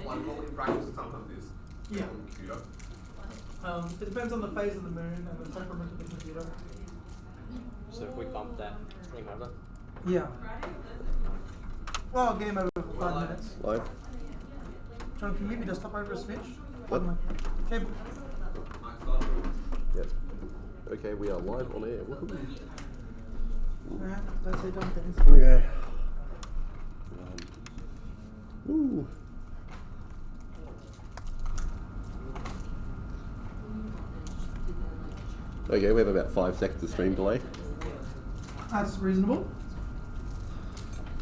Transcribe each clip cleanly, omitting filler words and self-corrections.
one more in practice and sometimes this. Yeah. It depends on the phase of the moon and the temperament of the computer. So if we bump that, game over? Yeah. Well, game over for 5 minutes. Live? John, can you move your desktop over a switch? What? Cable. Yep. Okay, we are live on air. Woohoo. Alright, let's say done things. Okay. Woo. Okay, we have about 5 seconds of stream delay. That's reasonable.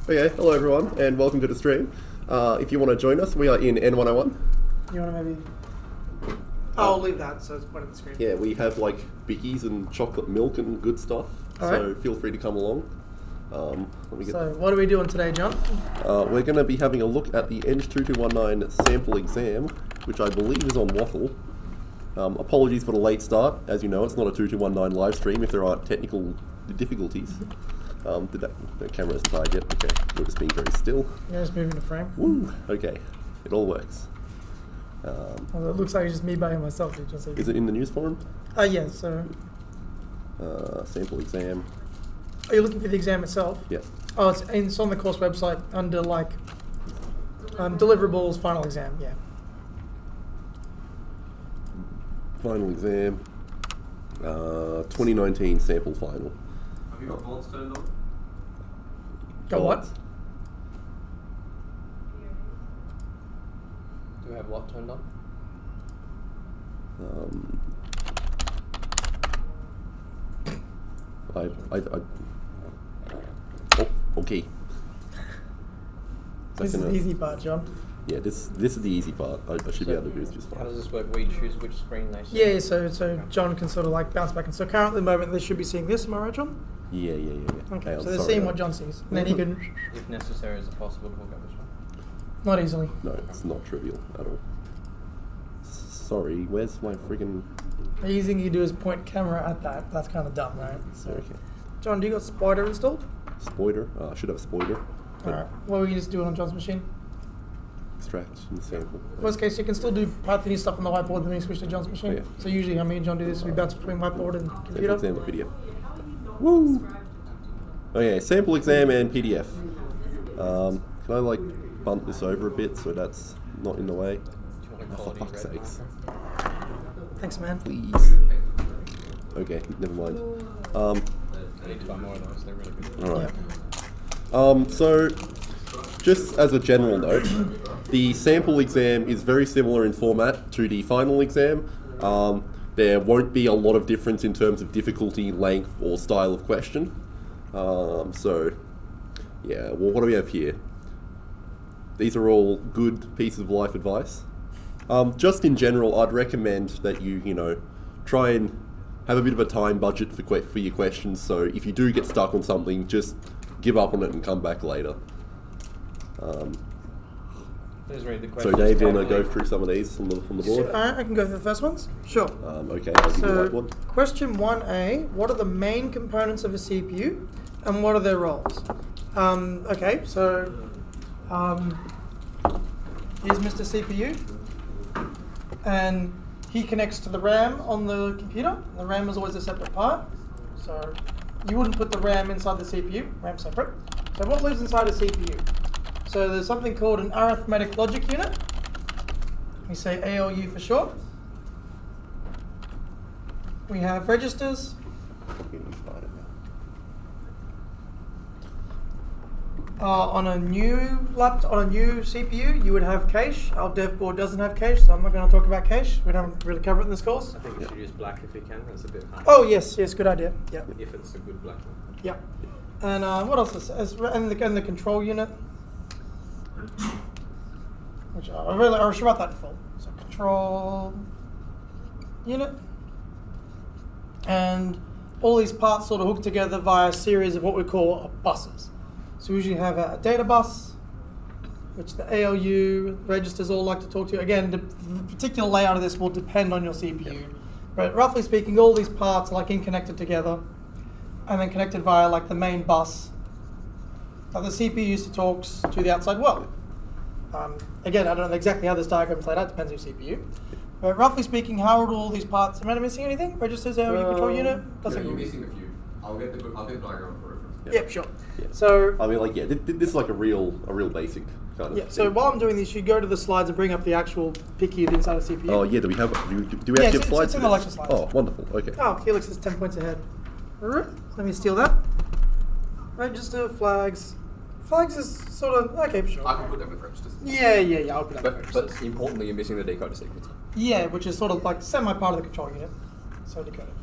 Okay, hello everyone, and welcome to the stream. If you want to join us, we are in N101. You want to maybe... I'll leave that so it's part of the screen. Yeah, we have like bickies and chocolate milk and good stuff, so feel free to come along. So what are we doing today, John? We're going to be having a look at the ENG2219 sample exam, which I believe is on Waffle. Apologies for the late start. As you know, it's not a 2219 live stream if there aren't technical difficulties. The camera isn't tied yet. Okay, we're just being very still. Yeah, just moving the frame. Woo! Okay, it all works. Well, it looks like it's just me by myself. Is it in the news forum? Yeah, so... sample exam. Are you looking for the exam itself? Yeah. Oh, it's on the course website under like deliverables, final exam, yeah. Final exam. 2019 sample final. Have you got bolts turned on? Got what? Do we have what turned on? Oh, okay. This is the easy part, John. Yeah, this is the easy part. I should be able to do this just fine. How does this work? We choose which screen they see? Yeah, so John can sort of like bounce back. And so currently at the moment they should be seeing this, am I right, John? Yeah. Okay, I'm so they're sorry, seeing what John sees. And then he can... If necessary, is it possible to hook up this one? Not easily. No, it's not trivial at all. Sorry, where's my friggin... The easy thing you do is point camera at that. That's kind of dumb, right? So, Okay. John, do you got Spider installed? Spoiler? I should have a spoiler. Alright, what will you just do it on John's machine? Extract and sample. Worst case, you can still do Python stuff on the whiteboard and then you switch to John's machine. Oh, yeah. So usually how me and John do this, we bounce between whiteboard and computer. Sample exam and PDF. Woo! Okay, sample exam and PDF. Can I like bump this over a bit so that's not in the way? Oh, for fuck's sakes. Thanks, man. Please. Okay, never mind. I need to buy more of those, they're really good. Alright. So, just as a general note, the sample exam is very similar in format to the final exam. There won't be a lot of difference in terms of difficulty, length, or style of question. So, yeah, well, what do we have here? These are all good pieces of life advice. Just in general, I'd recommend that you try and have a bit of a time budget for your questions, so if you do get stuck on something, just give up on it and come back later. Let's read the So questions. Dave, you want to go through some of these on the board? I can go through the first ones? Sure. Okay, I'll give you the whiteboard. Question 1A, what are the main components of a CPU and what are their roles? Okay, so here's Mr. CPU, and he connects to the RAM on the computer. The RAM is always a separate part, so you wouldn't put the RAM inside the CPU, RAM separate. So what lives inside a CPU? So there's something called an arithmetic logic unit. We say ALU for short. We have registers. On a new CPU, you would have cache. Our dev board doesn't have cache, so I'm not going to talk about cache. We don't really cover it in this course. I think we should use black if we can, it's a bit hard. Oh yes, good idea. Yeah. If it's a good black one. Yeah. And what else is and the control unit, which I should write that in full. So control unit, and all these parts sort of hook together via a series of what we call buses. So we usually have a data bus, which the ALU registers all like to talk to. Again, the particular layout of this will depend on your CPU. But roughly speaking, all these parts are like interconnected together and then connected via like the main bus that the CPU used to talk to the outside world. Again, I don't know exactly how this diagram is laid out, depends on your CPU. But roughly speaking, how are all these parts? Am I missing anything? Registers, ALU, control unit? Yeah, you're missing a few. I'll get the diagram for reference. Yep, sure. Yeah. So, I mean, like, yeah, this is like a real basic kind of yeah, thing. so while I'm doing this, you go to the slides and bring up the actual picky inside the CPU. Oh, yeah, do we actually have slides? It's in for the this? lecture slides. Oh, wonderful, okay. Oh, Felix is 10 points ahead. Let me steal that. Register, flags. Flags is sort of, okay, sure. I can put them with registers. Yeah, I'll put that with But registers. importantly, you're missing the decoder sequence. Yeah, which is sort of like semi-part of the control unit. So decoded.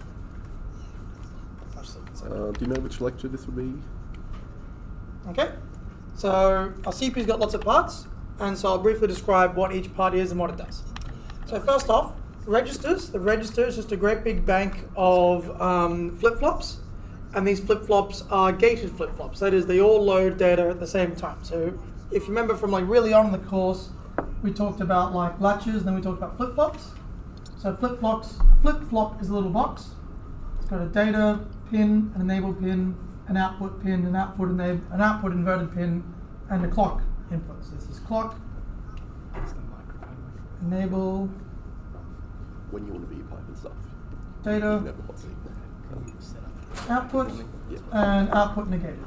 Do you know which lecture this would be? Okay, so our CPU's got lots of parts, and so I'll briefly describe what each part is and what it does. So first off, registers. The register is just a great big bank of flip-flops, and these flip-flops are gated flip-flops. That is, they all load data at the same time. So if you remember from like really on in the course, we talked about like latches, and then we talked about flip-flops. So flip-flop is a little box. It's got a data pin, an enable pin, an output pin, an output inverted pin, and a clock input. So this is clock, enable, When you want to be pipe and stuff. data, Never what's it. output, Yeah. and output negated.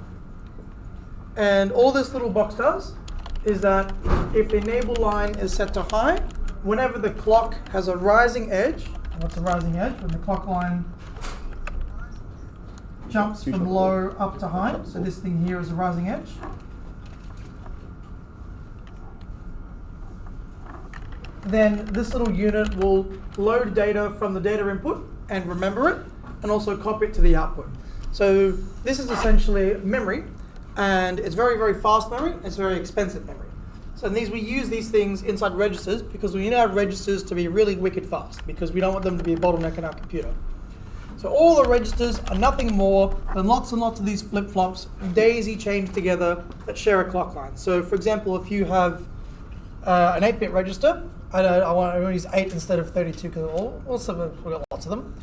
And all this little box does is that if the enable line is set to high, whenever the clock has a rising edge, and what's a rising edge? When the clock line jumps from low up to high, so this thing here is a rising edge. Then this little unit will load data from the data input and remember it, and also copy it to the output. So this is essentially memory, and it's very, very fast memory, it's very expensive memory. So we use these things inside registers because we need our registers to be really wicked fast, because we don't want them to be a bottleneck in our computer. So all the registers are nothing more than lots and lots of these flip-flops daisy chained together that share a clock line. So for example, if you have an 8-bit register, I want to use 8 instead of 32 because we've got lots of them.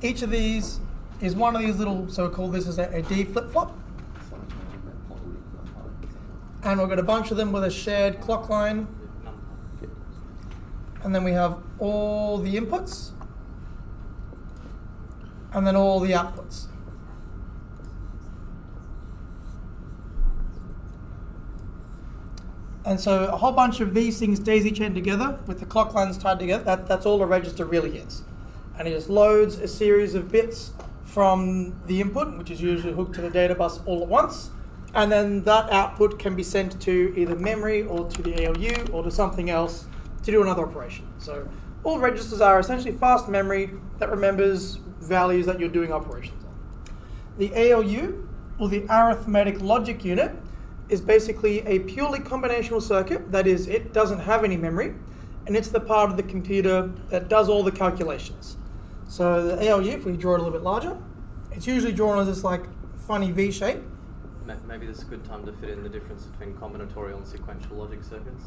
Each of these is one of these little, so we'll call this as a D flip-flop. And we've got a bunch of them with a shared clock line. And then we have all the inputs. And then all the outputs. And so a whole bunch of these things daisy chained together with the clock lines tied together, that's all a register really is. And it just loads a series of bits from the input, which is usually hooked to the data bus all at once. And then that output can be sent to either memory or to the ALU or to something else to do another operation. So all registers are essentially fast memory that remembers values that you're doing operations on. The ALU, or the arithmetic logic unit, is basically a purely combinational circuit. That is, it doesn't have any memory, and it's the part of the computer that does all the calculations. So the ALU, if we draw it a little bit larger, it's usually drawn as this like funny V shape. Maybe this is a good time to fit in the difference between combinatorial and sequential logic circuits.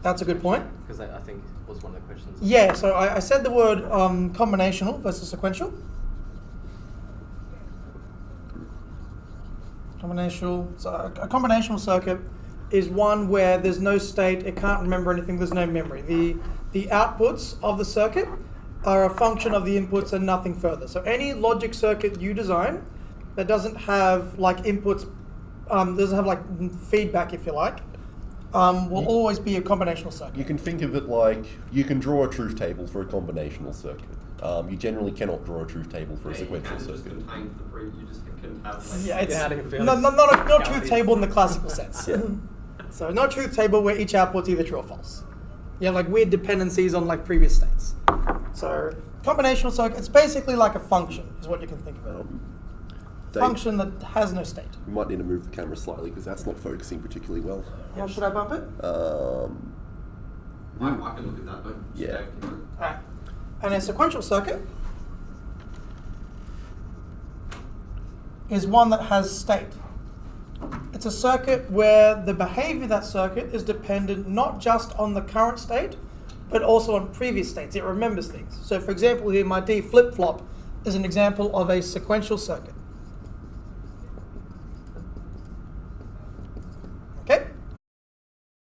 That's a good point. Because I think was one of the questions. Yeah, so I said the word combinational versus sequential. So a combinational circuit is one where there's no state, it can't remember anything, there's no memory. The outputs of the circuit are a function of the inputs and nothing further. So any logic circuit you design that doesn't have like inputs, doesn't have like feedback, if you like, will always be a combinational circuit. You can think of it like you can draw a truth table for a combinational circuit. You generally cannot draw a truth table for a sequential circuit. You just can have like Yeah, it's Yeah, I think not a truth table in the classical sense. Yeah. So not truth table where each output's either true or false. You have like weird dependencies on like previous states. So combinational circuit, it's basically like a function, is what you can think of it. Dave, Function that has no state. you might need to move the camera slightly because that's not focusing particularly well. How should I bump it? I can look at that, but Yeah. Alright. And a sequential circuit is one that has state. It's a circuit where the behavior of that circuit is dependent not just on the current state, but also on previous states. It remembers things. So for example, here my D flip-flop is an example of a sequential circuit.